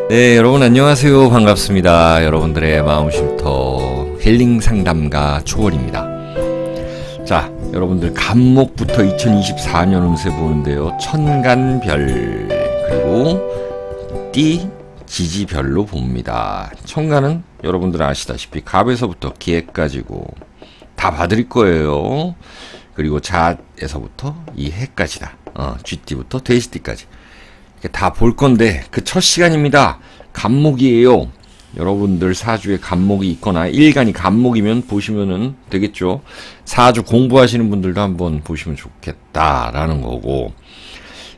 네, 여러분 안녕하세요. 반갑습니다. 여러분들의 마음 쉼터 힐링 상담가 초월입니다. 자, 여러분들 간목부터 2024년 운세 보는데요. 천간별 그리고 띠 지지별로 봅니다. 천간은 여러분들 아시다시피 갑에서부터 기해까지고 다 봐드릴 거예요. 그리고 자에서부터 이 해까지다. 쥐띠부터 돼지띠까지 다 볼 건데 그 첫 시간입니다. 간목이에요. 여러분들 사주에 간목이 있거나 일간이 간목이면 보시면은 되겠죠. 사주 공부하시는 분들도 한번 보시면 좋겠다라는 거고.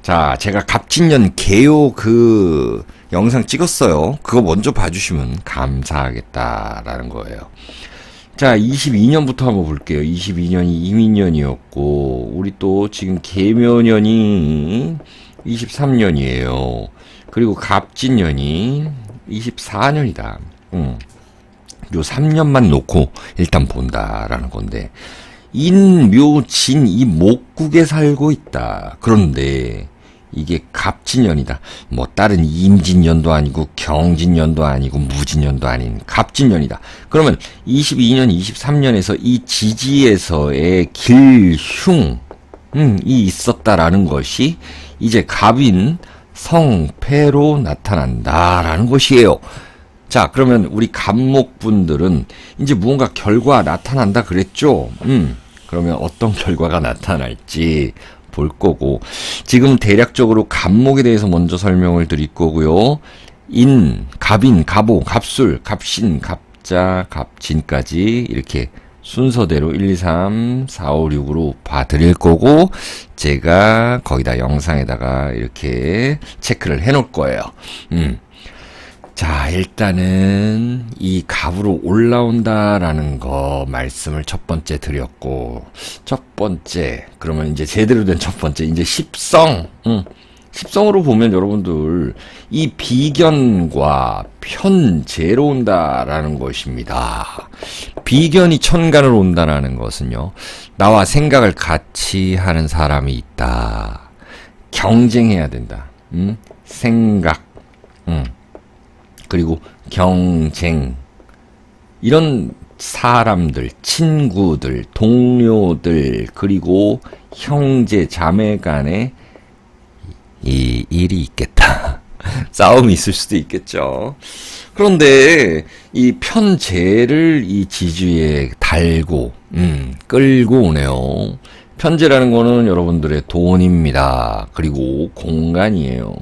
자, 제가 갑진년 개요 그 영상 찍었어요. 그거 먼저 봐주시면 감사하겠다라는 거예요. 자, 22년부터 한번 볼게요. 22년이 이민년이었고 우리 또 지금 개묘년이 23년이에요. 그리고 갑진년이 24년이다. 요 3년만 놓고 일단 본다라는 건데 인, 묘, 진 이 목국에 살고 있다. 그런데 이게 갑진년이다. 뭐 다른 임진년도 아니고 경진년도 아니고 무진년도 아닌 갑진년이다. 그러면 22년, 23년에서 이 지지에서의 길흉이 있었다라는 것이 이제 갑인 성패로 나타난다라는 것이에요. 자, 그러면 우리 갑목분들은 이제 무언가 결과 나타난다 그랬죠? 그러면 어떤 결과가 나타날지 볼 거고, 지금 대략적으로 갑목에 대해서 먼저 설명을 드릴 거고요. 인, 갑인, 갑오, 갑술, 갑신, 갑자, 갑진까지 이렇게 순서대로 1, 2, 3, 4, 5, 6으로 봐드릴 거고, 제가 거기다 영상에다가 이렇게 체크를 해 놓을 거예요. 자, 일단은 이 갑으로 올라온다라는 거 말씀을 첫 번째 드렸고, 첫 번째, 그러면 이제 제대로 된 첫 번째, 이제 십성, 십성으로 보면 여러분들 이 비견과 편재로 온다라는 것입니다. 비견이 천간으로 온다라는 것은요, 나와 생각을 같이 하는 사람이 있다. 경쟁해야 된다. 생각, 그리고 경쟁. 이런 사람들, 친구들, 동료들, 그리고 형제, 자매 간에 이 일이 있겠다. 싸움이 있을 수도 있겠죠. 그런데 이 편재를 이 지주에 달고 끌고 오네요. 편재라는 거는 여러분들의 돈입니다. 그리고 공간이에요.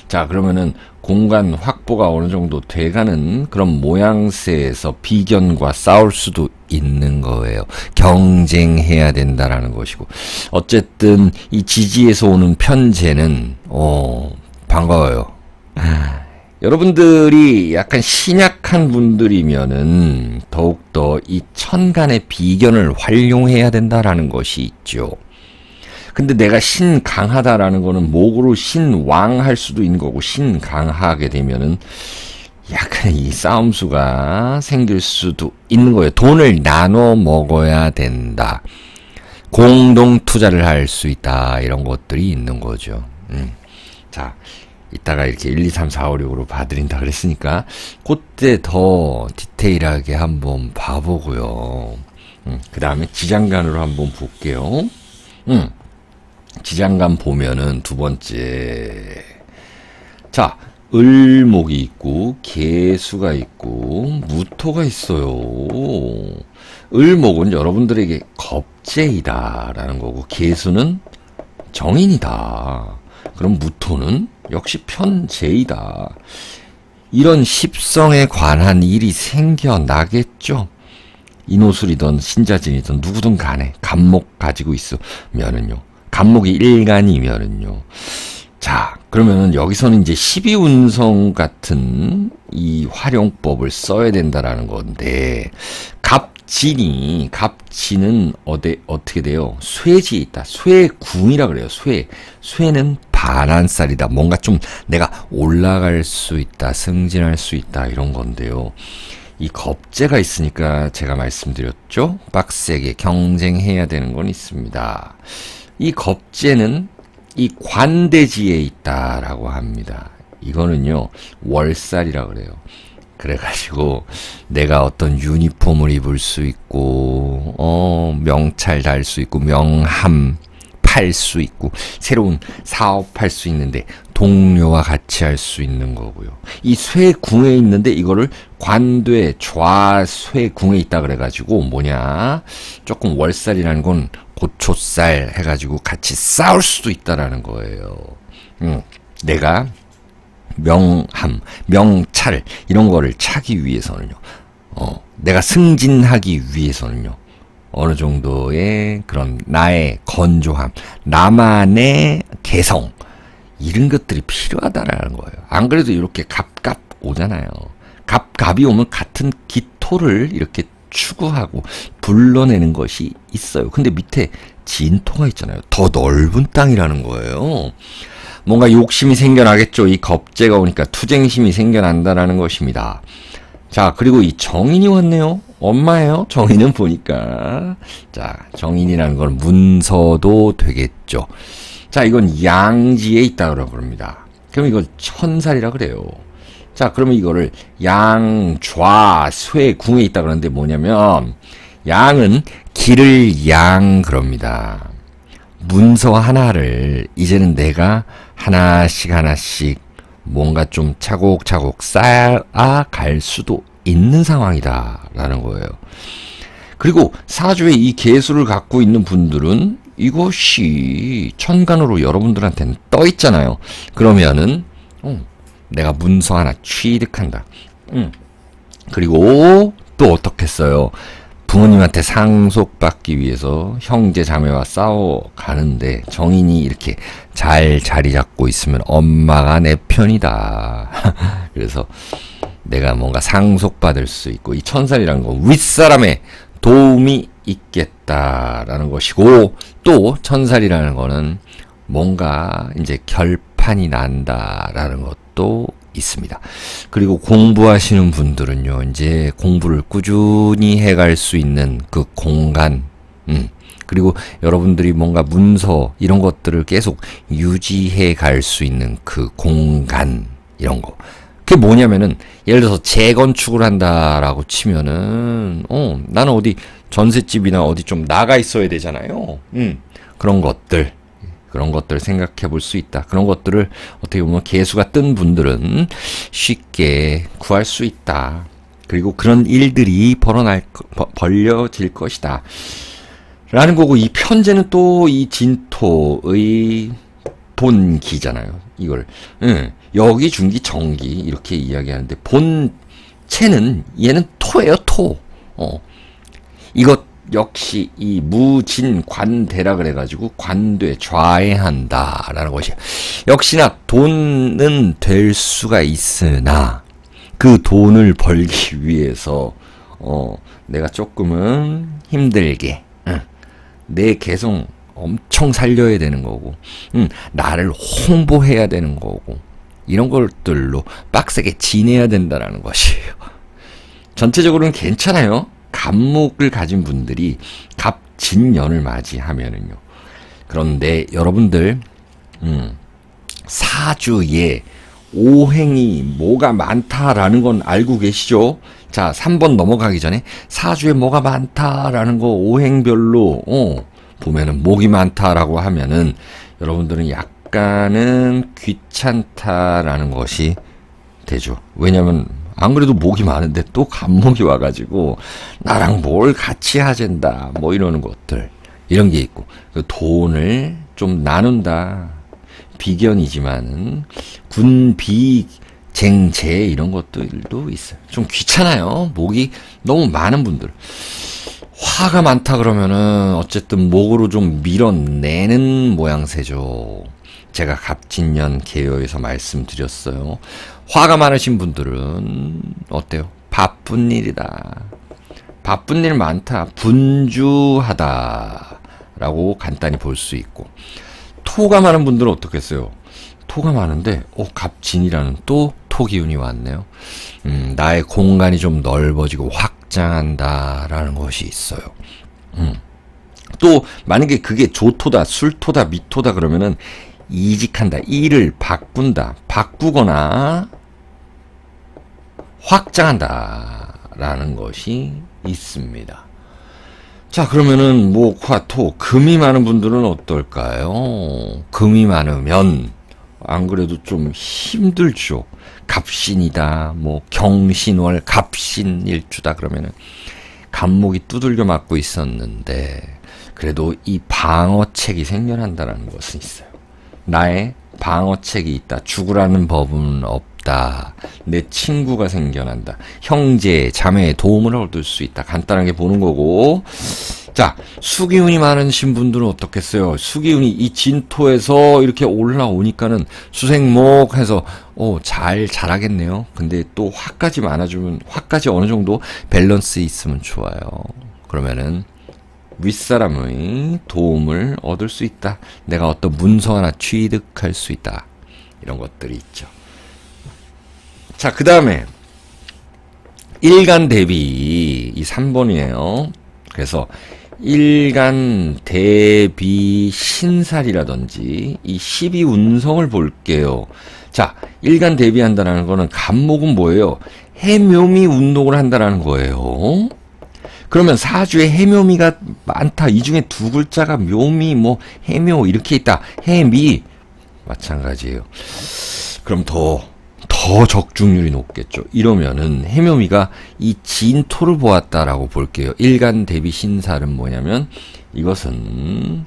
자, 그러면은 공간 확보가 어느 정도 돼가는 그런 모양새에서 비견과 싸울 수도 있는 거예요. 경쟁해야 된다라는 것이고. 어쨌든 이 지지에서 오는 편재는 반가워요. 여러분들이 약간 신약한 분들이면은 더욱더 이 천간의 비견을 활용해야 된다라는 것이 있죠. 근데 내가 신강하다라는 거는 목으로 신왕할 수도 있는 거고, 신강하게 되면은 약간 이 싸움수가 생길 수도 있는 거예요. 돈을 나눠 먹어야 된다. 공동 투자를 할 수 있다. 이런 것들이 있는 거죠. 자, 이따가 이렇게 1, 2, 3, 4, 5, 6으로 봐드린다 그랬으니까 그때 더 디테일하게 한번 봐보고요. 그 다음에 지장간으로 한번 볼게요. 지장간 보면은 두 번째, 자, 을목이 있고 개수가 있고 무토가 있어요. 을목은 여러분들에게 겁재이다라는 거고, 개수는 정인이다. 그럼 무토는 역시 편재이다. 이런 십성에 관한 일이 생겨나겠죠. 인호술이든 신자진이든 누구든 간에 갑목 가지고 있으면은요, 갑목이 일간이면은요. 자, 그러면은 여기서는 이제 12운성 같은 이 활용법을 써야 된다라는 건데, 갑진은 어떻게 돼요? 쇠지에 있다. 쇠궁이라 그래요. 쇠는 반한살이다. 뭔가 좀 내가 올라갈 수 있다, 승진할 수 있다, 이런 건데요. 이 겁재가 있으니까 제가 말씀드렸죠. 빡세게 경쟁해야 되는 건 있습니다. 이 겁재는 이 관대지에 있다라고 합니다. 이거는요, 월살이라 그래요. 그래가지고 내가 어떤 유니폼을 입을 수 있고, 명찰 달 수 있고, 명함 팔 수 있고, 새로운 사업할 수 있는데 동료와 같이 할 수 있는 거고요. 이 쇠궁에 있는데 이거를 관대 좌쇠궁에 있다 그래가지고 뭐냐, 조금 월살이라는 건 고초살 해가지고 같이 싸울 수도 있다라는 거예요. 내가 명함, 명찰 이런 거를 차기 위해서는요, 내가 승진하기 위해서는요, 어느 정도의 그런 나의 건조함, 나만의 개성, 이런 것들이 필요하다라는 거예요. 안 그래도 이렇게 갑갑 오잖아요. 갑갑이 오면 같은 기토를 이렇게 추구하고 불러내는 것이 있어요. 근데 밑에 진토가 있잖아요. 더 넓은 땅이라는 거예요. 뭔가 욕심이 생겨나겠죠. 이 겁재가 오니까 투쟁심이 생겨난다라는 것입니다. 자, 그리고 이 정인이 왔네요. 엄마예요. 정인은 보니까. 자, 정인이라는 건 문서도 되겠죠. 자, 이건 양지에 있다고 그럽니다. 그럼 이걸 천살이라 그래요. 자, 그러면 이거를 양, 좌, 쇠, 궁에 있다 그러는데 뭐냐면, 양은 길을 양 그럽니다. 문서 하나를 이제는 내가 하나씩 뭔가 좀 차곡차곡 쌓아갈 수도 있는 상황이다 라는 거예요. 그리고 사주에 이 계수를 갖고 있는 분들은 이것이 천간으로 여러분들한테는 떠 있잖아요. 그러면은 내가 문서 하나 취득한다. 그리고 또 어떻겠어요? 부모님한테 상속받기 위해서 형제 자매와 싸워가는데 정인이 이렇게 잘 자리 잡고 있으면 엄마가 내 편이다. 그래서 내가 뭔가 상속받을 수 있고, 이 천살이라는 건 윗사람의 도움이 있겠다라는 것이고, 또 천살이라는 거는 뭔가 이제 결판이 난다라는 것도 있습니다. 그리고 공부하시는 분들은요, 이제 공부를 꾸준히 해갈 수 있는 그 공간, 그리고 여러분들이 뭔가 문서 이런 것들을 계속 유지해 갈 수 있는 그 공간, 이런 거. 그게 뭐냐면은, 예를 들어서 재건축을 한다라고 치면은, 나는 어디 전셋집이나 어디 좀 나가 있어야 되잖아요. 그런 것들 생각해 볼 수 있다. 그런 것들을 어떻게 보면 계수가 뜬 분들은 쉽게 구할 수 있다. 그리고 그런 일들이 벌려질 것이다. 라는 거고, 이 편제는 또 이 진토의 본기잖아요. 이걸. 여기 중기 정기 이렇게 이야기하는데, 본체는 얘는 토예요. 토. 이것 역시 이 무진관대라 그래가지고 관대 좌해한다라는 것이, 역시나 돈은 될 수가 있으나 그 돈을 벌기 위해서 내가 조금은 힘들게 내 개성 엄청 살려야 되는 거고, 나를 홍보해야 되는 거고, 이런 것들로 빡세게 지내야 된다라는 것이에요. 전체적으로는 괜찮아요. 갑목을 가진 분들이 갑진년을 맞이하면은요. 그런데 여러분들 사주에 오행이 뭐가 많다라는 건 알고 계시죠? 자, 3번 넘어가기 전에 사주에 뭐가 많다라는 거 오행별로 보면은 목이 많다라고 하면은 여러분들은 약간은 귀찮다라는 것이 되죠. 왜냐면 안 그래도 목이 많은데 또 갑목이 와가지고 나랑 뭘 같이 하잔다 뭐 이러는 것들, 이런 게 있고, 돈을 좀 나눈다, 비견이지만은 군비쟁제 이런 것들도 있어요. 좀 귀찮아요. 목이 너무 많은 분들. 화가 많다 그러면은 어쨌든 목으로 좀 밀어내는 모양새죠. 제가 갑진년 개요에서 말씀드렸어요. 화가 많으신 분들은 어때요? 바쁜 일이다. 바쁜 일 많다. 분주하다. 라고 간단히 볼 수 있고, 토가 많은 분들은 어떻겠어요? 토가 많은데 갑진이라는 또 토기운이 왔네요. 나의 공간이 좀 넓어지고 확장한다라는 것이 있어요. 또 만약에 그게 조토다, 술토다, 미토다 그러면은 이직한다, 일을 바꾼다, 바꾸거나 확장한다 라는 것이 있습니다. 자, 그러면은 목, 화, 토, 금이 많은 분들은 어떨까요? 금이 많으면 안 그래도 좀 힘들죠. 갑신이다, 뭐 경신월, 갑신일주다 그러면은 갑목이 두들겨 맞고 있었는데 그래도 이 방어책이 생겨난다는 것은 있어요. 나의 방어책이 있다. 죽으라는 법은 없다. 내 친구가 생겨난다. 형제, 자매의 도움을 얻을 수 있다. 간단하게 보는 거고. 자, 수기운이 많으신 분들은 어떻겠어요? 수기운이 이 진토에서 이렇게 올라오니까는 수생목 해서 잘 자라겠네요. 근데 또 화까지 많아주면 화까지 어느 정도 밸런스 있으면 좋아요. 그러면은 윗사람의 도움을 얻을 수 있다. 내가 어떤 문서 하나 취득할 수 있다. 이런 것들이 있죠. 자, 그 다음에 일간 대비 이 3번이에요. 그래서 일간 대비 신살이라든지 이 12운성을 볼게요. 자, 일간 대비한다는 거는 갑목은 뭐예요? 해묘미 운동을 한다는 거예요. 그러면 사주에 해묘미가 많다. 이 중에 두 글자가 묘미, 뭐 해묘 이렇게 있다. 해미 마찬가지예요. 그럼 더 적중률이 높겠죠. 이러면은 해묘미가 이 진토를 보았다라고 볼게요. 일간 대비 신살은 뭐냐면 이것은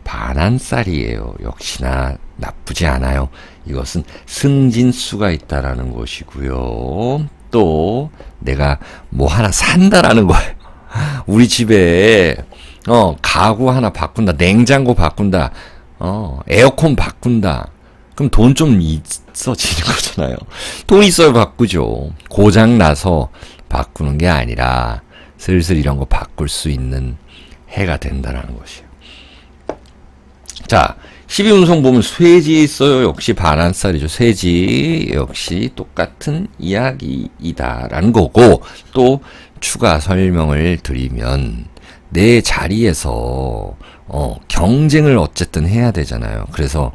반한살이에요. 역시나 나쁘지 않아요. 이것은 승진수가 있다라는 것이고요. 또 내가 뭐 하나 산다라는 거예요. 우리 집에 가구 하나 바꾼다. 냉장고 바꾼다. 에어컨 바꾼다. 그럼 돈 좀 있어지는 거잖아요. 돈 있어야 바꾸죠. 고장 나서 바꾸는 게 아니라 슬슬 이런 거 바꿀 수 있는 해가 된다는 것이에요. 자, 12운성 보면 쇠지 있어요. 역시 반한살이죠. 쇠지 역시 똑같은 이야기이다라는 거고, 또 추가 설명을 드리면 내 자리에서 경쟁을 어쨌든 해야 되잖아요. 그래서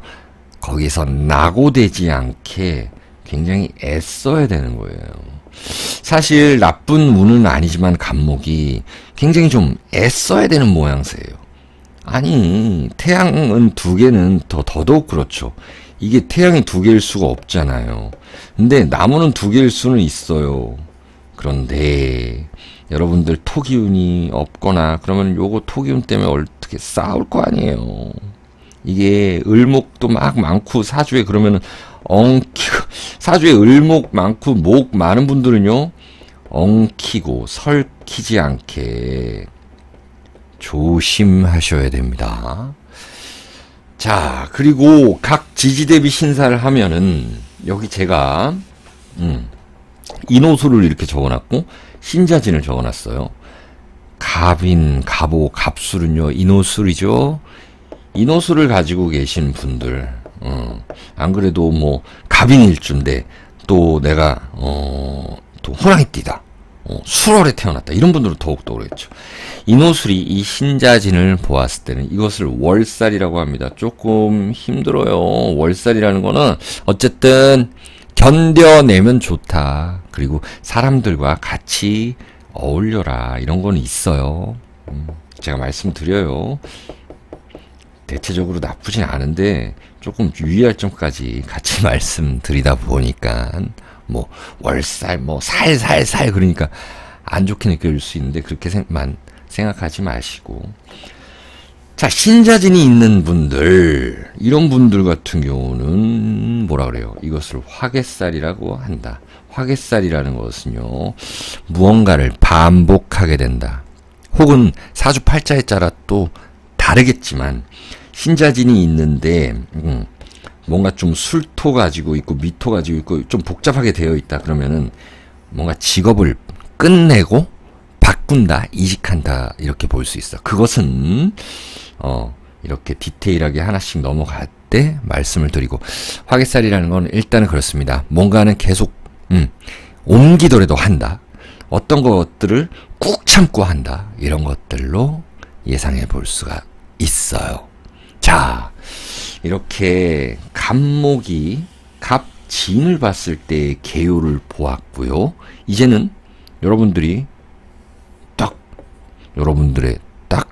거기서 낙오되지 않게 굉장히 애써야 되는 거예요. 사실 나쁜 운은 아니지만 갑목이 굉장히 좀 애써야 되는 모양새예요. 아니, 태양은 두 개는 더더욱 그렇죠. 이게 태양이 두 개일 수가 없잖아요. 근데 나무는 두 개일 수는 있어요. 그런데 여러분들 토기운이 없거나 그러면 요거 토기운 때문에 어떻게 싸울 거 아니에요. 이게 을목도 막 많고 사주에 그러면은 사주에 을목 많고 목 많은 분들은요 엉키고 설키지 않게 조심하셔야 됩니다. 자, 그리고 각 지지대비 신사를 하면은 여기 제가 인호수를 이렇게 적어놨고 신자진을 적어놨어요. 갑인, 갑오, 갑술은요 인호술이죠. 인호수를 가지고 계신 분들, 안 그래도 뭐 갑인일주인데 또 내가 또 호랑이띠다, 수월에 태어났다, 이런 분들은 더욱더 그랬죠. 인호술이 이 신자진을 보았을 때는 이것을 월살이라고 합니다. 조금 힘들어요. 월살이라는 거는 어쨌든 견뎌내면 좋다. 그리고 사람들과 같이 어울려라, 이런 거는 있어요. 제가 말씀드려요. 대체적으로 나쁘진 않은데 조금 유의할 점까지 같이 말씀드리다 보니까 뭐 월살 뭐 살살살 그러니까 안 좋게 느껴질 수 있는데 그렇게만 생각하지 마시고, 자, 신자진이 있는 분들, 이런 분들 같은 경우는 뭐라 그래요? 이것을 화개살이라고 한다. 화개살이라는 것은요 무언가를 반복하게 된다. 혹은 사주팔자에 따라 또 다르겠지만 신자진이 있는데 뭔가 좀 술토 가지고 있고 미토 가지고 있고 좀 복잡하게 되어 있다. 그러면은 뭔가 직업을 끝내고 바꾼다, 이직한다, 이렇게 볼 수 있어. 그것은 이렇게 디테일하게 하나씩 넘어갈 때 말씀을 드리고, 화개살이라는 건 일단은 그렇습니다. 뭔가는 계속 옮기더라도 한다. 어떤 것들을 꾹 참고 한다. 이런 것들로 예상해 볼 수가 있어요. 자, 이렇게 갑목이 갑진을 봤을 때의 개요를 보았고요. 이제는 여러분들이 딱 여러분들의 딱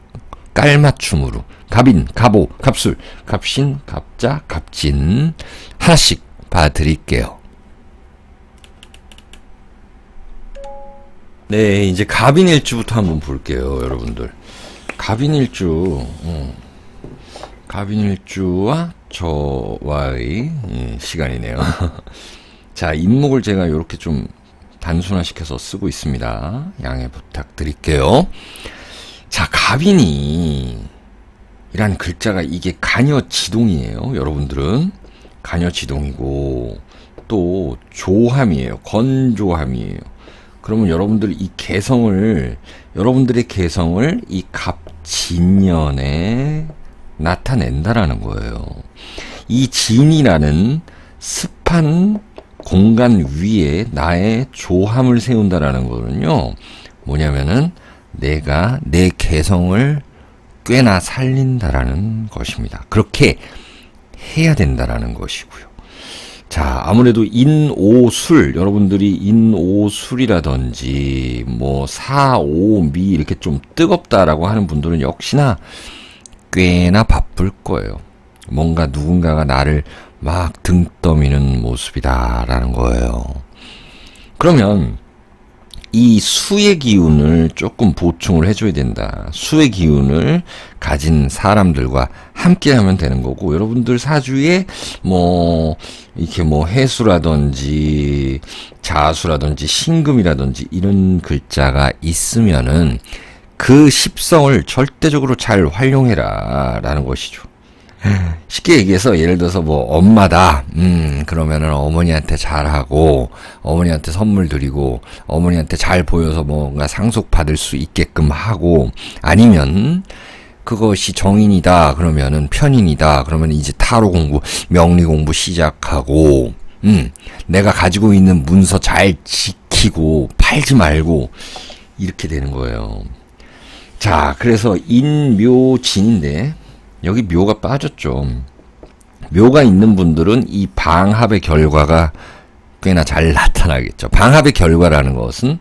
깔맞춤으로 갑인, 갑오, 갑술, 갑신, 갑자, 갑진 하나씩 봐드릴게요. 네, 이제 갑인일주부터 한번 볼게요, 여러분들. 갑인일주, 갑인일주와 저와의 시간이네요. 자, 인목을 제가 이렇게 좀 단순화시켜서 쓰고 있습니다. 양해 부탁드릴게요. 자, 갑인이 이란 글자가 이게 간여지동이에요. 여러분들은 간여지동이고 또 조함이에요. 건조함이에요. 그러면 여러분들 이 개성을 여러분들의 개성을 이 갑진년에 나타낸다라는 거예요. 이 진이라는 습한 공간 위에 나의 조함을 세운다라는 거는요. 뭐냐면은 내가 내 개성을 꽤나 살린다라는 것입니다. 그렇게 해야 된다라는 것이고요. 자, 아무래도 인오술, 여러분들이 인오술이라든지 뭐 사오미 이렇게 좀 뜨겁다라고 하는 분들은 역시나 꽤나 바쁠 거예요. 뭔가 누군가가 나를 막 등 떠미는 모습이다라는 거예요. 그러면 이 수의 기운을 조금 보충을 해줘야 된다. 수의 기운을 가진 사람들과 함께 하면 되는 거고, 여러분들 사주에 뭐 이렇게 뭐 해수라든지 자수라든지 신금이라든지 이런 글자가 있으면은 그 십성을 절대적으로 잘 활용해라 라는 것이죠. 쉽게 얘기해서 예를 들어서 뭐 엄마다 그러면은 어머니한테 잘하고 어머니한테 선물 드리고 어머니한테 잘 보여서 뭔가 상속 받을 수 있게끔 하고, 아니면 그것이 정인이다 그러면은 편인이다 그러면 이제 타로 공부 명리 공부 시작하고 내가 가지고 있는 문서 잘 지키고 팔지 말고 이렇게 되는 거예요. 자, 그래서 인묘진인데 여기 묘가 빠졌죠. 묘가 있는 분들은 이 방합의 결과가 꽤나 잘 나타나겠죠. 방합의 결과라는 것은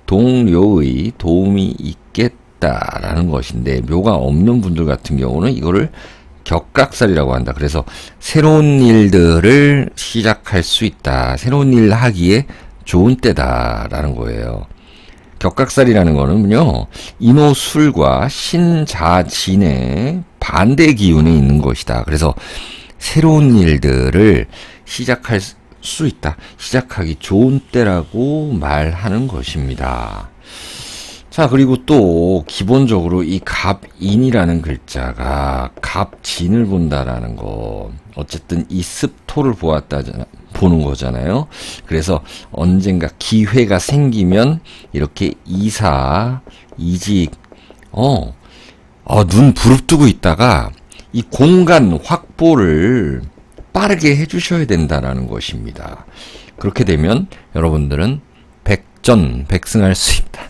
동료의 도움이 있겠다라는 것인데, 묘가 없는 분들 같은 경우는 이거를 격각살이라고 한다. 그래서 새로운 일들을 시작할 수 있다. 새로운 일 하기에 좋은 때다라는 거예요. 격각살이라는 거는요, 인호술과 신자진의 반대 기운이 있는 것이다. 그래서 새로운 일들을 시작할 수 있다. 시작하기 좋은 때라고 말하는 것입니다. 자, 그리고 또 기본적으로 이 갑인이라는 글자가 갑진을 본다라는 거, 어쨌든 이 습토를 보는 거잖아요. 그래서 언젠가 기회가 생기면 이렇게 이사, 이직, 눈 부릅뜨고 있다가 이 공간 확보를 빠르게 해주셔야 된다라는 것입니다. 그렇게 되면 여러분들은 백전백승할 수 있다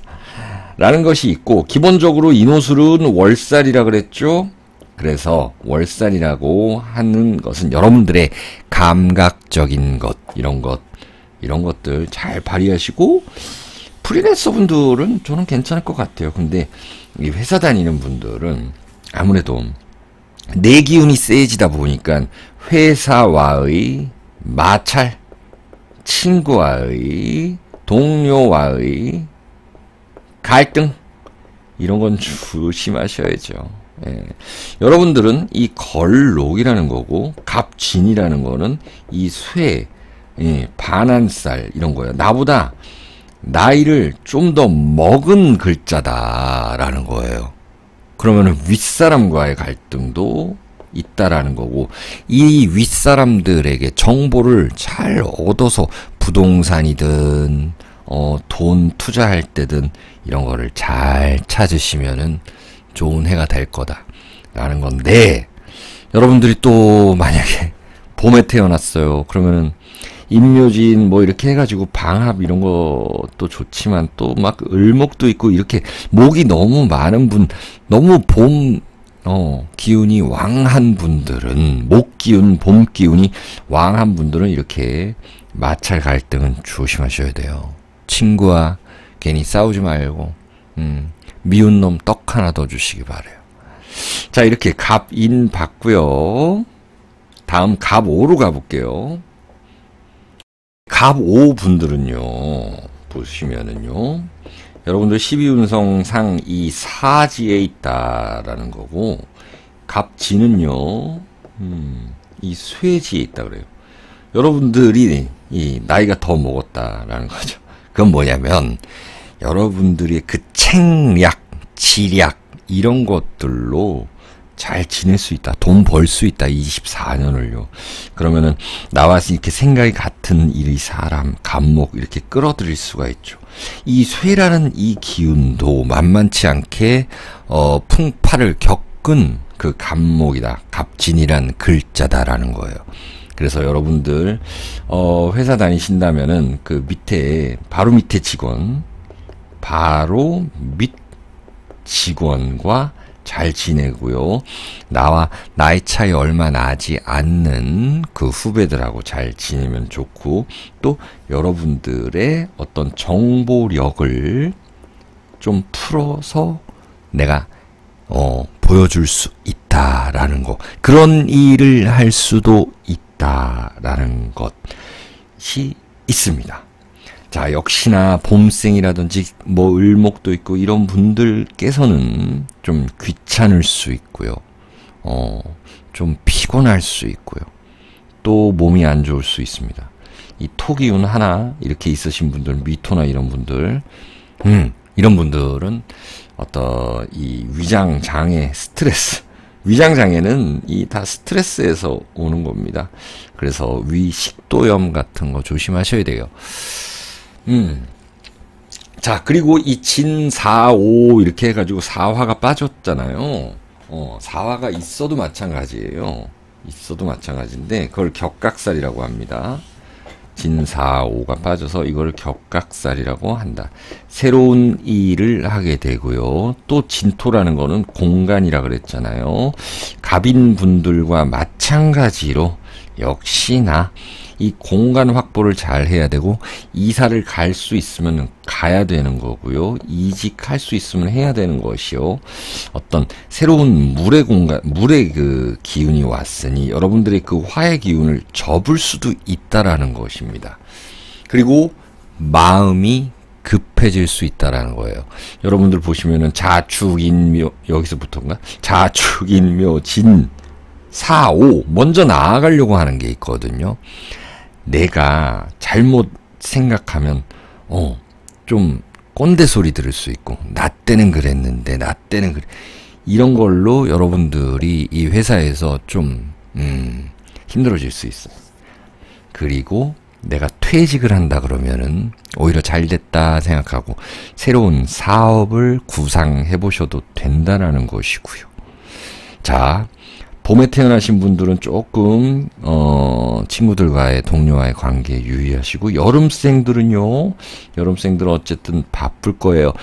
라는 것이 있고, 기본적으로 인호술은 월살이라 그랬죠. 그래서 월살이라고 하는 것은 여러분들의 감각적인 것, 이런 것들 잘 발휘하시고, 프리랜서 분들은 저는 괜찮을 것 같아요. 근데 이 회사 다니는 분들은 아무래도 내 기운이 세지다 보니까 회사와의 마찰, 친구와의, 동료와의 갈등, 이런 건 조심하셔야죠. 예. 여러분들은 이 걸록이라는 거고 갑진이라는 거는 이 쇠, 반한살 이런 거예요. 나보다 나이를 좀 더 먹은 글자다라는 거예요. 그러면은 윗사람과의 갈등도 있다라는 거고, 이 윗사람들에게 정보를 잘 얻어서 부동산이든 돈 투자할 때든 이런 거를 잘 찾으시면은 좋은 해가 될 거다라는 건데, 여러분들이 또 만약에 봄에 태어났어요. 그러면은 임묘진 뭐 이렇게 해가지고 방합 이런 것도 좋지만 또 막 을목도 있고 이렇게 목이 너무 많은 분, 너무 봄 기운이 왕한 분들은, 목 기운, 봄 기운이 왕한 분들은 이렇게 마찰 갈등은 조심하셔야 돼요. 친구와 괜히 싸우지 말고, 미운 놈 떡 하나 더 주시기 바래요. 자, 이렇게 갑인 봤고요. 다음 갑오로 가볼게요. 갑오 분들은요, 보시면은요, 여러분들 12운성상 이 사지에 있다라는 거고, 갑진은요, 이 쇠지에 있다 그래요. 여러분들이 이 나이가 더 먹었다라는 거죠. 그건 뭐냐면, 여러분들의 그 책략, 지략, 이런 것들로 잘 지낼 수 있다. 돈 벌 수 있다. 24년을요. 그러면은 나와 이렇게 생각이 같은 이 사람, 갑목 이렇게 끌어들일 수가 있죠. 이 쇠라는 이 기운도 만만치 않게 풍파를 겪은 그 갑목이다. 갑진이란 글자다라는 거예요. 그래서 여러분들 회사 다니신다면은 그 밑에 바로 밑에 직원, 바로 밑 직원과 잘 지내고요. 나와 나이 차이 얼마 나지 않는 그 후배들하고 잘 지내면 좋고, 또 여러분들의 어떤 정보력을 좀 풀어서 내가 보여줄 수 있다라는 거, 그런 일을 할 수도 있다라는 것이 있습니다. 자, 역시나 봄생이라든지 뭐 을목도 있고 이런 분들께서는 좀 귀찮을 수 있고요. 좀 피곤할 수 있고요. 또 몸이 안 좋을 수 있습니다. 이 토기운 하나 이렇게 있으신 분들, 미토나 이런 분들, 이런 분들은 어떤 이 위장장애, 스트레스, 위장장애는 이 다 스트레스에서 오는 겁니다. 그래서 위식도염 같은 거 조심하셔야 돼요. 자, 그리고 이 진, 사, 오 이렇게 해가지고 사화가 빠졌잖아요. 사화가 있어도 마찬가지예요. 있어도 마찬가지인데 그걸 격각살이라고 합니다. 진, 사, 오가 빠져서 이걸 격각살이라고 한다. 새로운 일을 하게 되고요. 또 진토라는 거는 공간이라 그랬잖아요. 갑인 분들과 마찬가지로 역시나 이 공간 확보를 잘 해야 되고, 이사를 갈 수 있으면 가야 되는 거고요. 이직할 수 있으면 해야 되는 것이요. 어떤 새로운 물의 공간, 물의 그 기운이 왔으니 여러분들의 그 화의 기운을 접을 수도 있다라는 것입니다. 그리고 마음이 급해질 수 있다라는 거예요. 여러분들 보시면은 자축인묘, 여기서부터인가? 자축인묘, 진, 사, 오, 먼저 나아가려고 하는 게 있거든요. 내가 잘못 생각하면 좀 꼰대 소리 들을 수 있고, 나 때는 그랬는데, 나 때는 그래, 이런 걸로 여러분들이 이 회사에서 좀 힘들어질 수 있어요. 그리고 내가 퇴직을 한다 그러면은 오히려 잘 됐다 생각하고 새로운 사업을 구상해 보셔도 된다는 것이고요. 자, 봄에 태어나신 분들은 조금 친구들과의, 동료와의 관계에 유의하시고, 여름생들은요, 여름생들은 어쨌든 바쁠 거예요.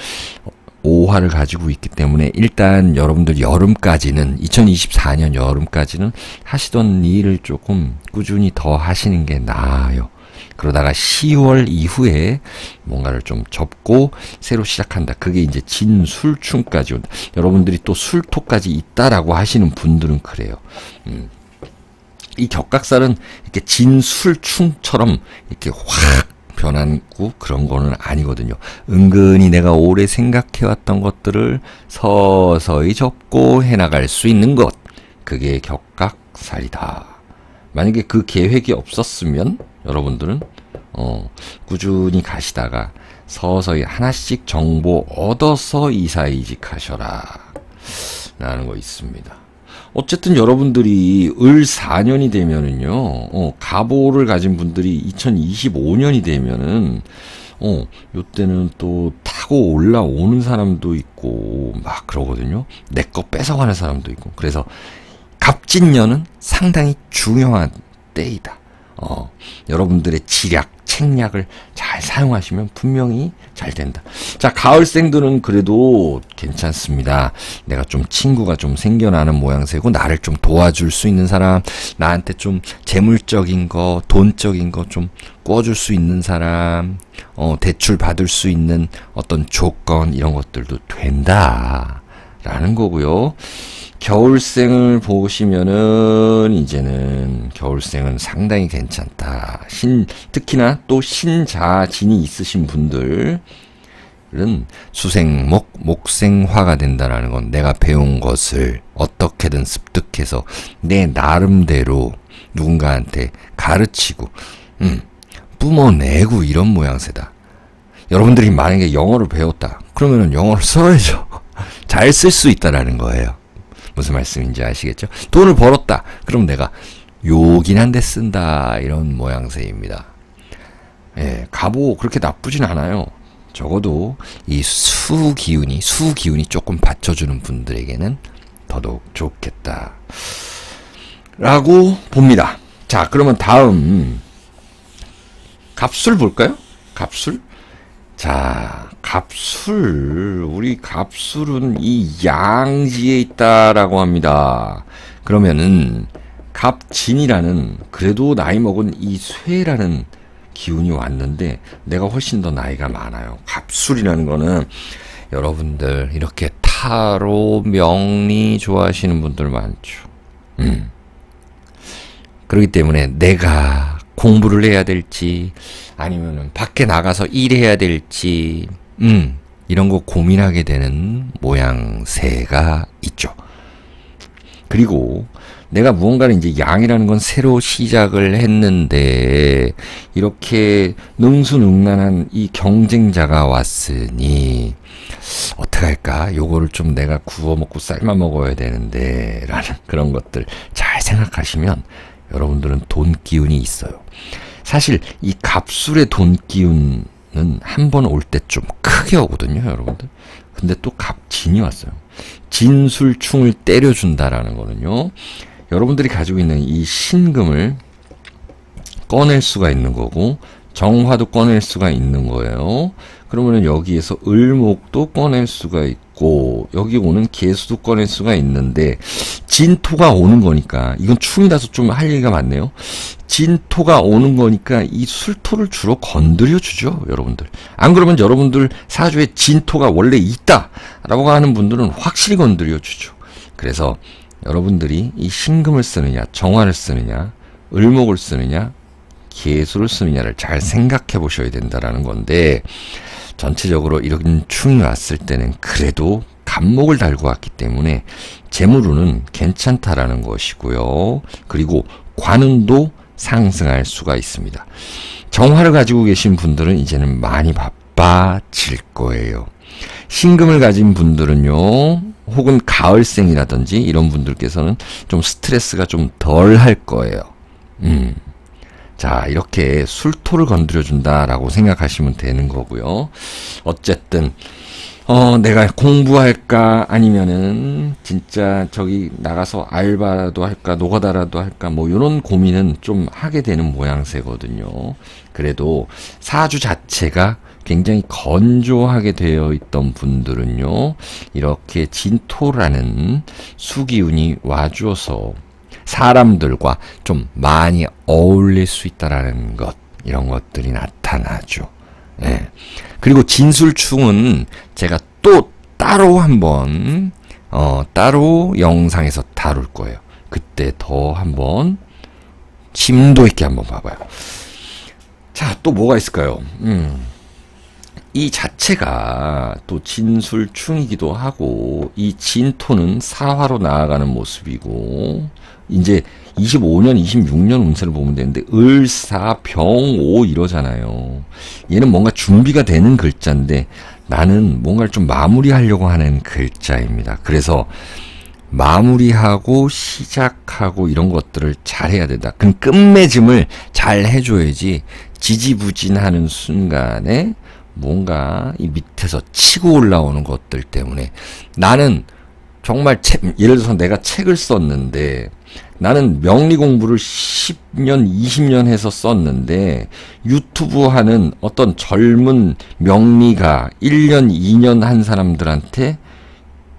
오화를 가지고 있기 때문에 일단 여러분들 여름까지는, 2024년 여름까지는 하시던 일을 조금 꾸준히 더 하시는 게 나아요. 그러다가 10월 이후에 뭔가를 좀 접고 새로 시작한다. 그게 이제 진술충까지 온다. 여러분들이 또 술토까지 있다라고 하시는 분들은 그래요. 이 격각살은 이렇게 진술충처럼 이렇게 확 변하고 그런 거는 아니거든요. 은근히 내가 오래 생각해왔던 것들을 서서히 접고 해나갈 수 있는 것. 그게 격각살이다. 만약에 그 계획이 없었으면 여러분들은 꾸준히 가시다가 서서히 하나씩 정보 얻어서 이사이직하셔라 라는 거 있습니다. 어쨌든 여러분들이 을 4년이 되면은요, 갑오를 가진 분들이 2025년이 되면은 요때는 또 타고 올라오는 사람도 있고 막 그러거든요. 내 거 뺏어가는 사람도 있고. 그래서 갑진년은 상당히 중요한 때이다. 여러분들의 지략, 책략을 잘 잘 사용하시면 분명히 잘 된다. 자, 가을생들은 그래도 괜찮습니다. 내가 좀 친구가 좀 생겨나는 모양새고 나를 좀 도와줄 수 있는 사람, 나한테 좀 재물적인 거, 돈적인 거 좀 꿔줄 수 있는 사람, 대출 받을 수 있는 어떤 조건 이런 것들도 된다 라는 거고요. 겨울생을 보시면은 이제는 겨울생은 상당히 괜찮다. 특히나 또 신자진이 있으신 분들은 수생목, 목생화가 된다는 건 내가 배운 것을 어떻게든 습득해서 내 나름대로 누군가한테 가르치고 뿜어내고 이런 모양새다. 여러분들이 만약에 영어를 배웠다. 그러면은 영어를 써야죠. 잘 쓸 수 있다라는 거예요. 무슨 말씀인지 아시겠죠? 돈을 벌었다. 그럼 내가 요긴 한데 쓴다. 이런 모양새입니다. 예, 갑오 그렇게 나쁘진 않아요. 적어도 이 수기운이 조금 받쳐주는 분들에게는 더더욱 좋겠다. 라고 봅니다. 자, 그러면 다음 갑술 볼까요? 갑술? 자, 우리 갑술은 이 양지에 있다라고 합니다. 그러면은 갑진이라는 그래도 나이 먹은 이 쇠라는 기운이 왔는데 내가 훨씬 더 나이가 많아요. 갑술이라는 거는 여러분들 이렇게 타로 명리 좋아하시는 분들 많죠. 그렇기 때문에 내가 공부를 해야 될지 아니면은 밖에 나가서 일해야 될지 이런 거 고민하게 되는 모양새가 있죠. 그리고 내가 무언가를 이제 양이라는 건 새로 시작을 했는데 이렇게 능수능란한 이 경쟁자가 왔으니 어떻게 할까? 요거를 좀 내가 구워 먹고 삶아 먹어야 되는데 라는 그런 것들 잘 생각하시면 여러분들은 돈 기운이 있어요. 사실 이 갑술의 돈 기운은 한 번 올 때 좀 크게 오거든요, 여러분들. 근데 또 갑진이 왔어요. 진술충을 때려준다라는 거는요. 여러분들이 가지고 있는 이 신금을 꺼낼 수가 있는 거고 정화도 꺼낼 수가 있는 거예요. 그러면 여기에서 을목도 꺼낼 수가 있고 여기 오는 개수도 꺼낼 수가 있는데 진토가 오는 거니까 이건 충이라서 좀 할 얘기가 많네요. 진토가 오는 거니까 이 술토를 주로 건드려 주죠, 여러분들. 안 그러면 여러분들 사주에 진토가 원래 있다라고 하는 분들은 확실히 건드려 주죠. 그래서 여러분들이 이 신금을 쓰느냐, 정화를 쓰느냐, 을목을 쓰느냐, 개수를 쓰느냐를 잘 생각해 보셔야 된다라는 건데 전체적으로 이런 충이 왔을 때는 그래도 갑목을 달고 왔기 때문에 재물운은 괜찮다라는 것이고요. 그리고 관운도 상승할 수가 있습니다. 정화를 가지고 계신 분들은 이제는 많이 바빠질 거예요. 신금을 가진 분들은요, 혹은 가을생이라든지 이런 분들께서는 좀 스트레스가 좀 덜 할 거예요. 자, 이렇게 술토를 건드려준다라고 생각하시면 되는 거고요. 어쨌든 내가 공부할까 아니면은 진짜 저기 나가서 알바도 할까 노가다라도 할까 뭐 이런 고민은 좀 하게 되는 모양새거든요. 그래도 사주 자체가 굉장히 건조하게 되어 있던 분들은요, 이렇게 진토라는 수기운이 와주어서 사람들과 좀 많이 어울릴 수 있다라는 것, 이런 것들이 나타나죠. 예. 그리고 진술충은 제가 또 따로 한번 따로 영상에서 다룰 거예요. 그때 더 한번 심도 있게 한번 봐봐요. 자, 또 뭐가 있을까요? 이 자체가 또 진술충이기도 하고 이 진토는 사화로 나아가는 모습이고 이제 25년, 26년 운세를 보면 되는데 을사, 병오 이러잖아요. 얘는 뭔가 준비가 되는 글자인데 나는 뭔가를 좀 마무리하려고 하는 글자입니다. 그래서 마무리하고 시작하고 이런 것들을 잘 해야 된다. 그 끝맺음을 잘 해줘야지 지지부진하는 순간에 뭔가 이 밑에서 치고 올라오는 것들 때문에 나는 정말 예를 들어서 내가 책을 썼는데 나는 명리 공부를 10년, 20년 해서 썼는데 유튜브 하는 어떤 젊은 명리가 1년, 2년 한 사람들한테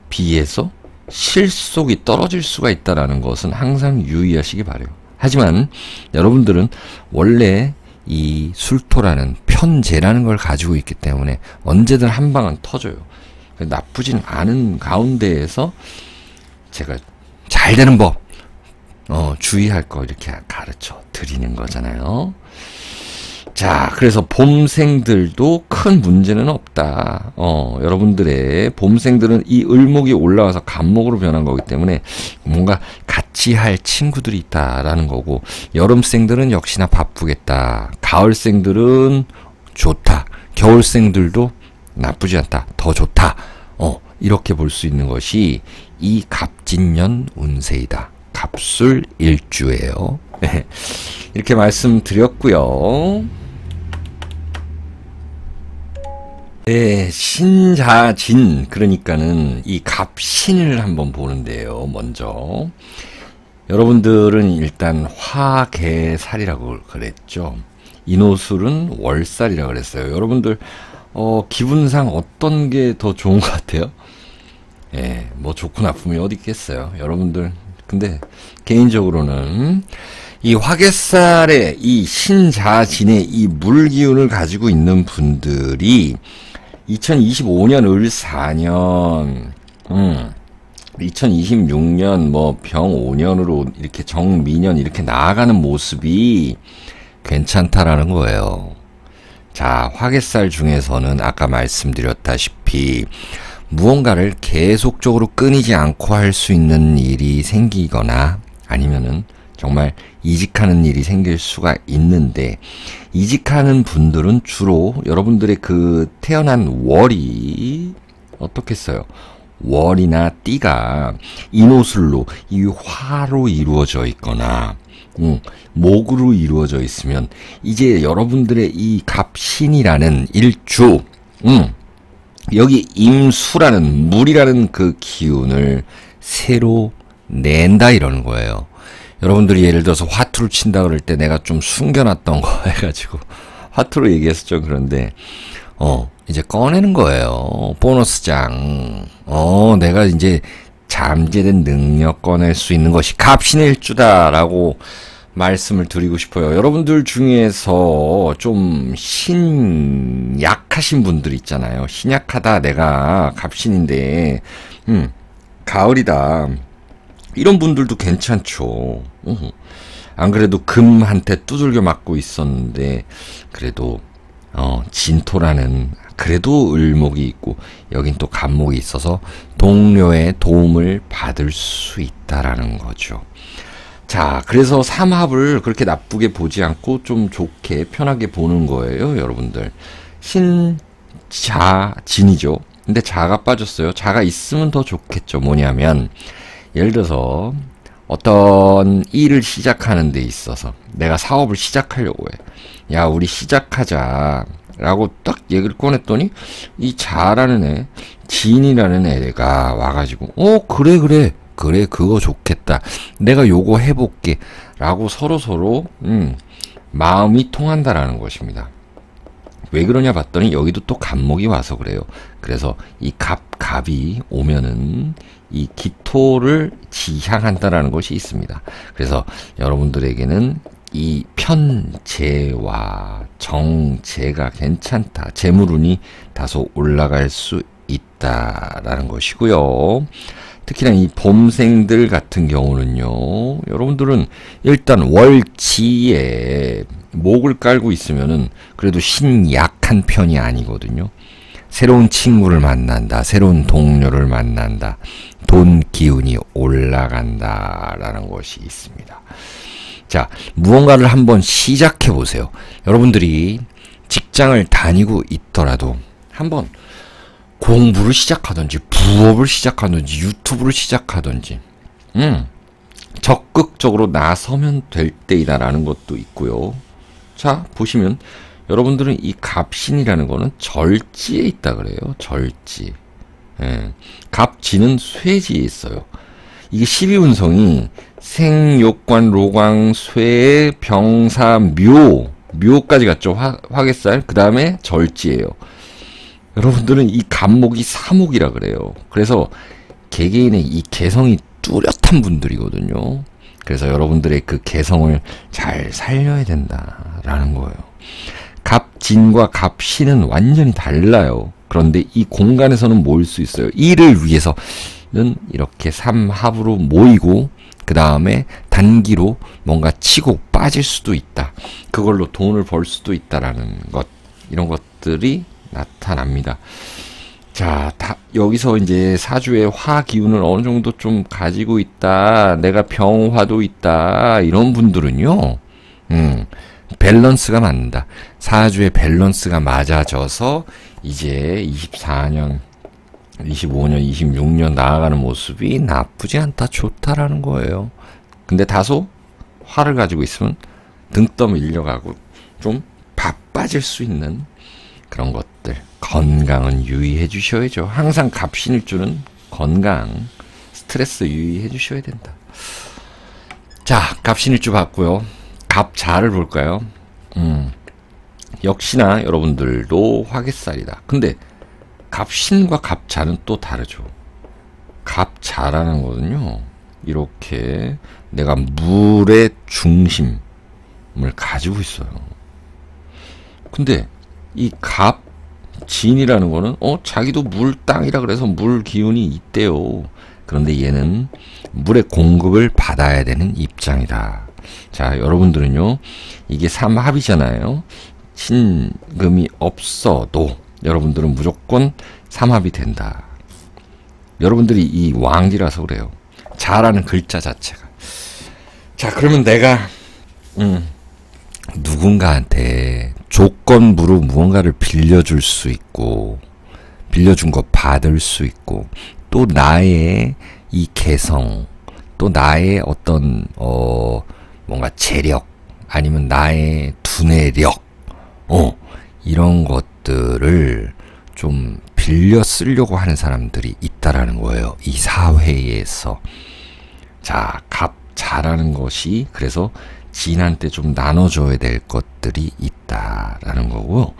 비해서 실속이 떨어질 수가 있다는 것은 항상 유의하시기 바라요. 하지만 여러분들은 원래 이 술토라는 편재라는 걸 가지고 있기 때문에 언제든 한 방은 터져요. 나쁘진 않은 가운데에서 제가 잘 되는 법, 주의할 거 이렇게 가르쳐 드리는 거잖아요. 자, 그래서 봄생들도 큰 문제는 없다. 여러분들의 봄생들은 이 을목이 올라와서 간목으로 변한 거기 때문에 뭔가 같이 할 친구들이 있다라는 거고, 여름생들은 역시나 바쁘겠다. 가을생들은 좋다. 겨울생들도 나쁘지 않다. 더 좋다. 이렇게 볼 수 있는 것이 이 갑진년 운세이다. 갑술 일주예요. 이렇게 말씀드렸고요. 네, 신자진, 그러니까는 이 갑신을 한번 보는데요. 먼저 여러분들은 일단 화개살이라고 그랬죠. 인호술은 월살이라고 그랬어요. 여러분들 기분상 어떤 게 더 좋은 것 같아요? 예, 뭐 좋고 나쁨이 어디 있겠어요. 여러분들 근데 개인적으로는 이 화개살의 이 신자진의 이 물기운을 가지고 있는 분들이 2025년 을사년, 2026년 뭐 병5년으로 이렇게 정미년 이렇게 나아가는 모습이 괜찮다라는 거예요. 자, 화개살 중에서는 아까 말씀드렸다시피 무언가를 계속적으로 끊이지 않고 할 수 있는 일이 생기거나 아니면은 정말 이직하는 일이 생길 수가 있는데, 이직하는 분들은 주로 여러분들의 그 태어난 월이 어떻겠어요? 월이나 띠가 인호술로 이 화로 이루어져 있거나 목으로 이루어져 있으면 이제 여러분들의 이 갑신이라는 일주, 여기 임수라는 물이라는 그 기운을 새로 낸다 이러는 거예요. 여러분들이 예를 들어서 화투를 친다 그럴 때 내가 좀 숨겨놨던 거 해가지고 화투로 얘기했었죠. 그런데 이제 꺼내는 거예요. 보너스장. 내가 이제 잠재된 능력 꺼낼 수 있는 것이 갑신의 일주다라고 말씀을 드리고 싶어요. 여러분들 중에서 좀 신약하신 분들 있잖아요. 신약하다, 내가 갑신인데 가을이다, 이런 분들도 괜찮죠. 안 그래도 금한테 두들겨 맞고 있었는데 그래도 진토라는 그래도 을목이 있고 여긴 또 간목이 있어서 동료의 도움을 받을 수 있다라는 거죠. 자, 그래서 삼합을 그렇게 나쁘게 보지 않고 좀 좋게 편하게 보는 거예요, 여러분들. 신자진이죠. 근데 자가 빠졌어요. 자가 있으면 더 좋겠죠. 뭐냐면 예를 들어서 어떤 일을 시작하는 데 있어서 내가 사업을 시작하려고 해. 야, 우리 시작하자 라고 딱 얘기를 꺼냈더니 이 자라는 애, 진이라는 애가 와가지고 그래 그거 좋겠다, 내가 요거 해볼게 라고 서로 마음이 통한다라는 것입니다. 왜 그러냐 봤더니 여기도 또 갑목이 와서 그래요. 그래서 이 갑이 오면은 이 기토를 지향한다라는 것이 있습니다. 그래서 여러분들에게는 이 편재와 정재가 괜찮다. 재물운이 다소 올라갈 수 있다라는 것이고요. 특히나 이 봄생들 같은 경우는요, 여러분들은 일단 월지에 목을 깔고 있으면은 그래도 신약한 편이 아니거든요. 새로운 친구를 만난다, 새로운 동료를 만난다, 돈 기운이 올라간다라는 것이 있습니다. 자, 무언가를 한번 시작해 보세요. 여러분들이 직장을 다니고 있더라도 한번 공부를 시작하든지 부업을 시작하든지 유튜브를 시작하든지 적극적으로 나서면 될 때이다라는 것도 있고요. 자, 보시면 여러분들은 이 갑신이라는 거는 절지에 있다 그래요. 절지. 갑진은 쇠지에 있어요. 이게 12운성이 생욕관, 로광, 쇠, 병사, 묘까지 갔죠. 화개살. 그 다음에 절지예요. 여러분들은 이 간목이 사목이라 그래요. 그래서 개개인의 이 개성이 뚜렷한 분들이거든요. 그래서 여러분들의 그 개성을 잘 살려야 된다라는 거예요. 갑진과 갑신은 완전히 달라요. 그런데 이 공간에서는 모일 수 있어요. 이를 위해서는 이렇게 삼합으로 모이고 그 다음에 단기로 뭔가 치고 빠질 수도 있다. 그걸로 돈을 벌 수도 있다라는 것, 이런 것들이 나타납니다. 자, 여기서 이제 사주의 화 기운을 어느 정도 좀 가지고 있다. 내가 병화도 있다. 이런 분들은요, 밸런스가 맞는다. 사주의 밸런스가 맞아져서 이제 24년, 25년, 26년 나아가는 모습이 나쁘지 않다, 좋다라는 거예요. 근데 다소 화를 가지고 있으면 등 떠밀려가고 좀 바빠질 수 있는 그런 것들. 건강은 유의해 주셔야죠. 항상 갑신일주는 건강, 스트레스 유의해 주셔야 된다. 자, 갑신일주 봤고요. 갑자를 볼까요? 역시나 여러분들도 화개살이다. 근데 갑신과 갑자는 또 다르죠. 갑자라는 거는요, 이렇게 내가 물의 중심을 가지고 있어요. 근데 이 갑진이라는 거는 자기도 물 땅이라 그래서 물 기운이 있대요. 그런데 얘는 물의 공급을 받아야 되는 입장이다. 자, 여러분들은요, 이게 삼합이잖아요. 신금이 없어도 여러분들은 무조건 삼합이 된다. 여러분들이 이 왕지라서 그래요. 자라는 글자 자체가. 자, 그러면 내가 누군가한테 조건부로 무언가를 빌려줄 수 있고, 빌려준 거 받을 수 있고, 또 나의 이 개성, 또 나의 어떤 뭔가 재력, 아니면 나의 두뇌력, 이런 것들을 좀 빌려 쓰려고 하는 사람들이 있다라는 거예요. 이 사회에서. 자, 갑자라는 것이 그래서 진한테 좀 나눠줘야 될 것들이 있다라는 거고요.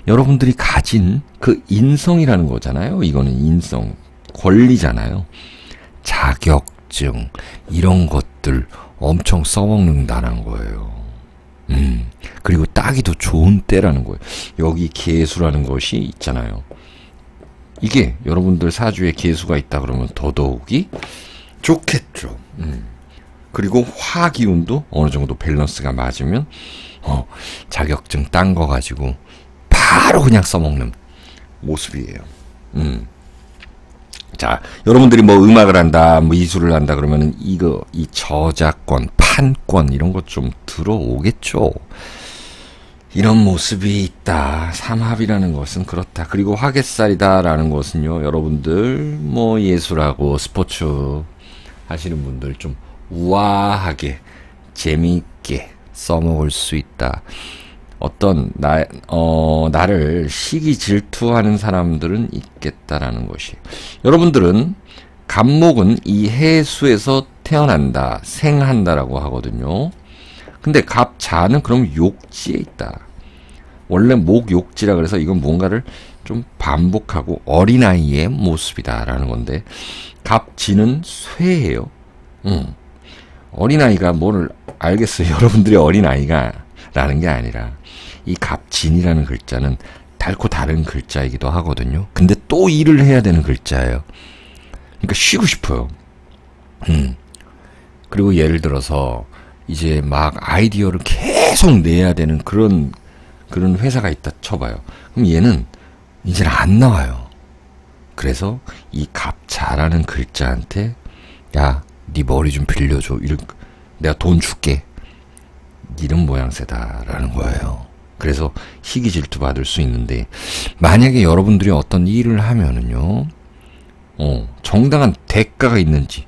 여러분들이 가진 그 인성이라는 거잖아요. 이거는 인성, 권리잖아요. 자격증, 이런 것들 엄청 써먹는다는 거예요. 그리고 따기도 좋은 때라는 거예요. 여기 계수라는 것이 있잖아요. 이게 여러분들 사주에 계수가 있다 그러면 더더욱이 좋겠죠. 그리고 화 기운도 어느 정도 밸런스가 맞으면 자격증 딴 거 가지고 바로 그냥 써먹는 모습이에요. 자, 여러분들이 뭐 음악을 한다, 뭐 이술을 한다 그러면은 이 저작권, 판권 이런 것 좀 들어오겠죠. 이런 모습이 있다. 삼합이라는 것은 그렇다. 그리고 화개살이다라는 것은요, 여러분들 뭐 예술하고 스포츠 하시는 분들 좀 우아하게 재미있게 써먹을 수 있다. 어떤 나를 시기 질투하는 사람들은 있겠다라는 것이. 여러분들은 갑목은 이 해수에서 태어난다, 생한다라고 하거든요. 근데 갑자는 그럼 욕지에 있다. 원래 목욕지라 그래서 이건 뭔가를 좀 반복하고 어린아이의 모습이다라는 건데, 갑진은 쇠예요. 어린아이가 뭐를 알겠어요. 여러분들이 어린아이가 라는 게 아니라 이 갑진이라는 글자는 달코 다른 글자이기도 하거든요. 근데 또 일을 해야 되는 글자예요. 그러니까 쉬고 싶어요. 그리고 예를 들어서 이제 막 아이디어를 계속 내야 되는 그런 회사가 있다 쳐봐요. 그럼 얘는 이제는 안 나와요. 그래서 이 갑자라는 글자한테 야, 네 머리 좀 빌려줘. 내가 돈 줄게. 이런 모양새다라는 거예요. 그래서 시기 질투 받을 수 있는데, 만약에 여러분들이 어떤 일을 하면은요, 정당한 대가가 있는지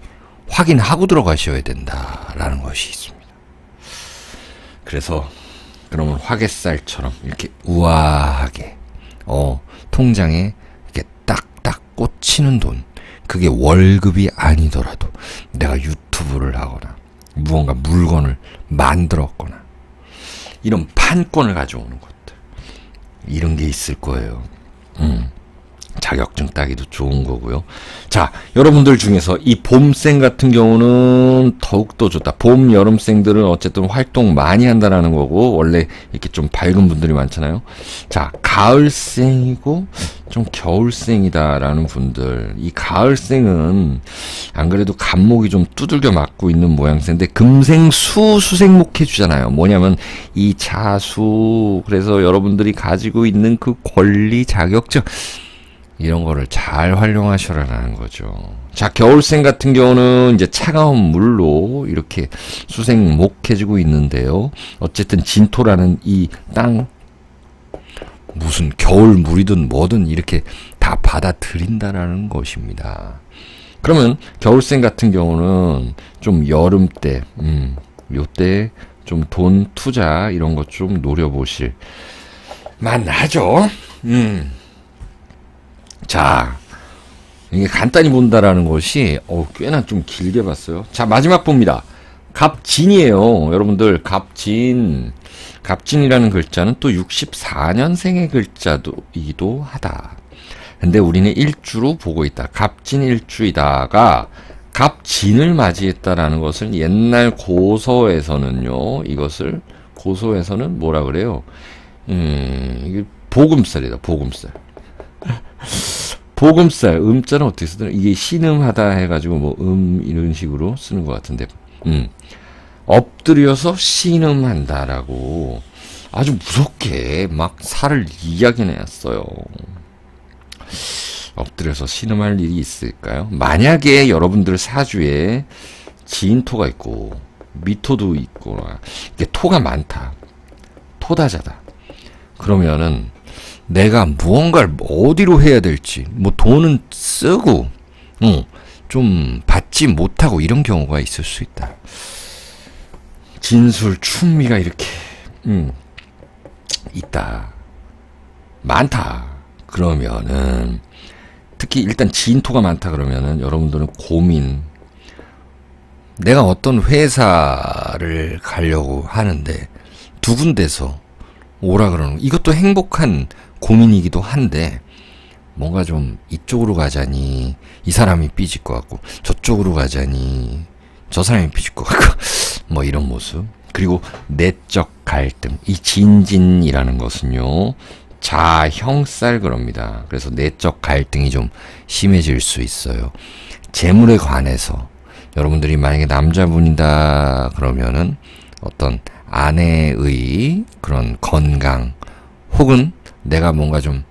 확인하고 들어가셔야 된다라는 것이 있습니다. 그래서 그러면 화개살처럼 이렇게 우아하게 통장에 이렇게 딱딱 꽂히는 돈, 그게 월급이 아니더라도 내가 유튜브를 하거나 무언가 물건을 만들었거나 이런 판권을 가져오는 것들, 이런 게 있을 거예요. 자격증 따기도 좋은 거고요. 자, 여러분들 중에서 이 봄생 같은 경우는 더욱더 좋다. 봄, 여름생들은 어쨌든 활동 많이 한다라는 거고, 원래 이렇게 좀 밝은 분들이 많잖아요. 자, 가을생이고 좀 겨울생이다라는 분들, 이 가을생은 안 그래도 간목이 좀 두들겨 맞고 있는 모양새인데 금생수 수생목 해주잖아요. 뭐냐면 이 자수, 그래서 여러분들이 가지고 있는 그 권리, 자격증, 이런 거를 잘 활용하셔라라는 거죠. 자, 겨울생 같은 경우는 이제 차가운 물로 이렇게 수생목해주고 있는데요. 어쨌든 진토라는 이 땅, 무슨 겨울 물이든 뭐든 이렇게 다 받아들인다라는 것입니다. 그러면 겨울생 같은 경우는 좀 여름 때, 요때 좀 돈 투자 이런 것 좀 노려보실 만하죠. 자, 이게 간단히 본다라는 것이 꽤나 좀 길게 봤어요. 자, 마지막 봅니다. 갑진이에요. 여러분들, 갑진. 갑진이라는 글자는 또 64년생의 글자이기도 하다. 근데 우리는 일주로 보고 있다. 갑진 일주이다가 갑진을 맞이했다라는 것을 옛날 고서에서는요, 이것을 고서에서는 뭐라 그래요? 이게 보금살이다. 보금살. 보금살, 음자는 어떻게 쓰더라? 이게 신음하다 해가지고 뭐 이런 식으로 쓰는 것 같은데, 엎드려서 신음한다라고 아주 무섭게 막 살을 이야기해놨어요. 엎드려서 신음할 일이 있을까요? 만약에 여러분들 사주에 지인토가 있고 미토도 있고 이게 토가 많다, 토다자다, 그러면은 내가 무언가를 어디로 해야 될지, 뭐 돈은 쓰고 좀 받지 못하고 이런 경우가 있을 수 있다. 진술, 충미가 이렇게 있다, 많다. 그러면은 특히 일단 진토가 많다 그러면은 여러분들은 고민, 내가 어떤 회사를 가려고 하는데 두 군데서 오라 그러는, 이것도 행복한 고민이기도 한데 뭔가 좀 이쪽으로 가자니 이 사람이 삐질 것 같고 저쪽으로 가자니 저 사람이 삐질 것 같고 뭐 이런 모습. 그리고 내적 갈등, 이 진진이라는 것은요 자형살 그럽니다. 그래서 내적 갈등이 좀 심해질 수 있어요. 재물에 관해서 여러분들이 만약에 남자분이다 그러면은 어떤 아내의 그런 건강, 혹은 내가 뭔가 좀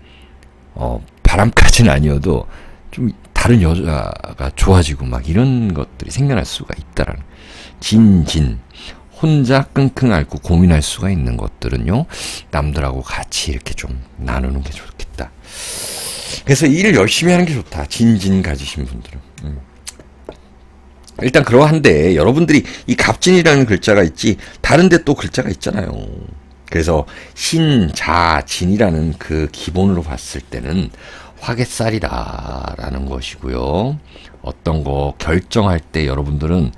바람까지는 아니어도 좀 다른 여자가 좋아지고 막 이런 것들이 생겨날 수가 있다라는, 진진, 혼자 끙끙 앓고 고민할 수가 있는 것들은요 남들하고 같이 이렇게 좀 나누는 게 좋겠다. 그래서 일을 열심히 하는 게 좋다, 진진 가지신 분들은. 일단 그러한데 여러분들이 이 갑진이라는 글자가 있지 다른 데 또 글자가 있잖아요. 그래서 신, 자, 진이라는 그 기본으로 봤을 때는 화개살이다라는 것이고요. 어떤 거 결정할 때 여러분들은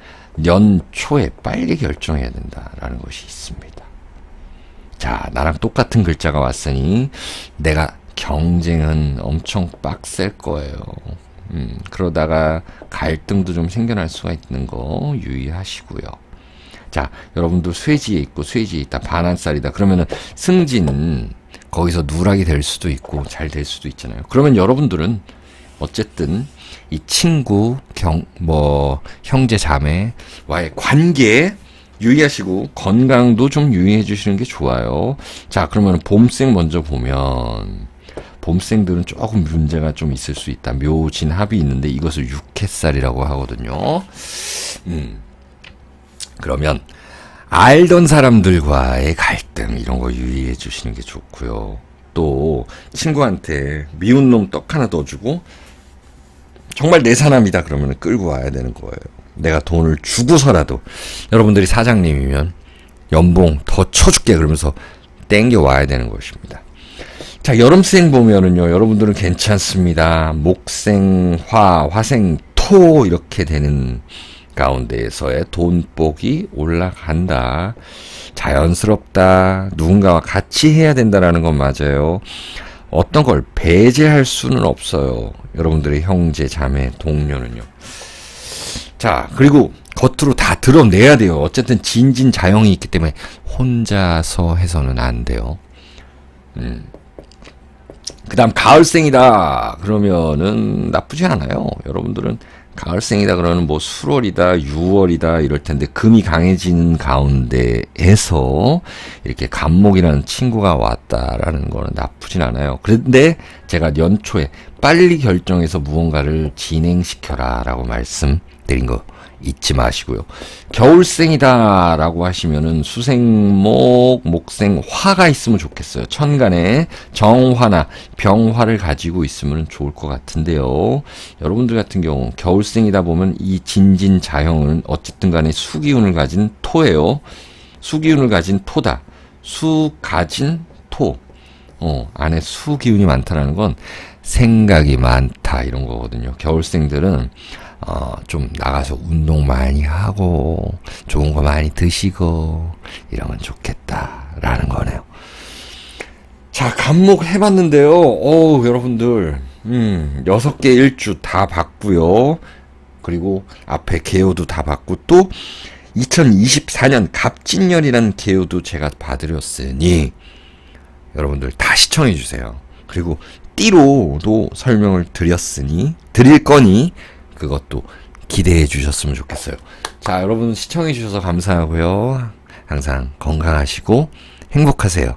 연초에 빨리 결정해야 된다라는 것이 있습니다. 자, 나랑 똑같은 글자가 왔으니 내가 경쟁은 엄청 빡셀 거예요. 그러다가 갈등도 좀 생겨날 수가 있는 거 유의하시고요. 자, 여러분들 쇠지에 있고 쇠지에 있다, 반한살이다 그러면은 승진, 거기서 누락이 될 수도 있고 잘 될 수도 있잖아요. 그러면 여러분들은 어쨌든 이 친구, 형제 자매와의 관계 유의하시고 건강도 좀 유의해 주시는 게 좋아요. 자, 그러면 봄생 먼저 보면 봄생들은 조금 문제가 좀 있을 수 있다. 묘진합이 있는데 이것을 육해살이라고 하거든요. 그러면 알던 사람들과의 갈등 이런 거 유의해 주시는 게 좋고요. 또 친구한테 미운 놈 떡 하나 넣어주고 정말 내 사람이다 그러면 끌고 와야 되는 거예요. 내가 돈을 주고서라도, 여러분들이 사장님이면 연봉 더 쳐줄게 그러면서 땡겨 와야 되는 것입니다. 자, 여름생 보면은요 여러분들은 괜찮습니다. 목생, 화생, 토 이렇게 되는 가운데에서의 돈복이 올라간다. 자연스럽다. 누군가와 같이 해야 된다라는 건 맞아요. 어떤 걸 배제할 수는 없어요. 여러분들의 형제, 자매, 동료는요. 자, 그리고 겉으로 다 드러내야 돼요. 어쨌든 진진자영이 있기 때문에 혼자서 해서는 안 돼요. 그 다음 가을생이다 그러면은 나쁘지 않아요. 여러분들은 가을생이다 그러면 뭐 수월이다 6월이다 이럴 텐데 금이 강해지는 가운데에서 이렇게 간목이라는 친구가 왔다라는 거는 나쁘진 않아요. 그런데 제가 연초에 빨리 결정해서 무언가를 진행시켜라 라고 말씀드린 거 잊지 마시고요. 겨울생이다 라고 하시면은 수생목, 목생, 화가 있으면 좋겠어요. 천간에 정화나 병화를 가지고 있으면 좋을 것 같은데요. 여러분들 같은 경우 겨울생이다 보면 이 진진자형은 어쨌든 간에 수기운을 가진 토예요. 수기운을 가진 토다. 수 가진 토. 안에 수기운이 많다는 건 생각이 많다 이런 거거든요. 겨울생들은 좀 나가서 운동 많이 하고 좋은 거 많이 드시고 이러면 좋겠다라는 거네요. 자, 간목 해봤는데요. 여러분들 6개 일주 다 봤고요. 그리고 앞에 개요도 다 봤고 또 2024년 갑진년이라는 개요도 제가 봐드렸으니 여러분들 다 시청해 주세요. 그리고 띠로도 설명을 드릴 거니 그것도 기대해 주셨으면 좋겠어요. 자, 여러분 시청해 주셔서 감사하고요. 항상 건강하시고 행복하세요.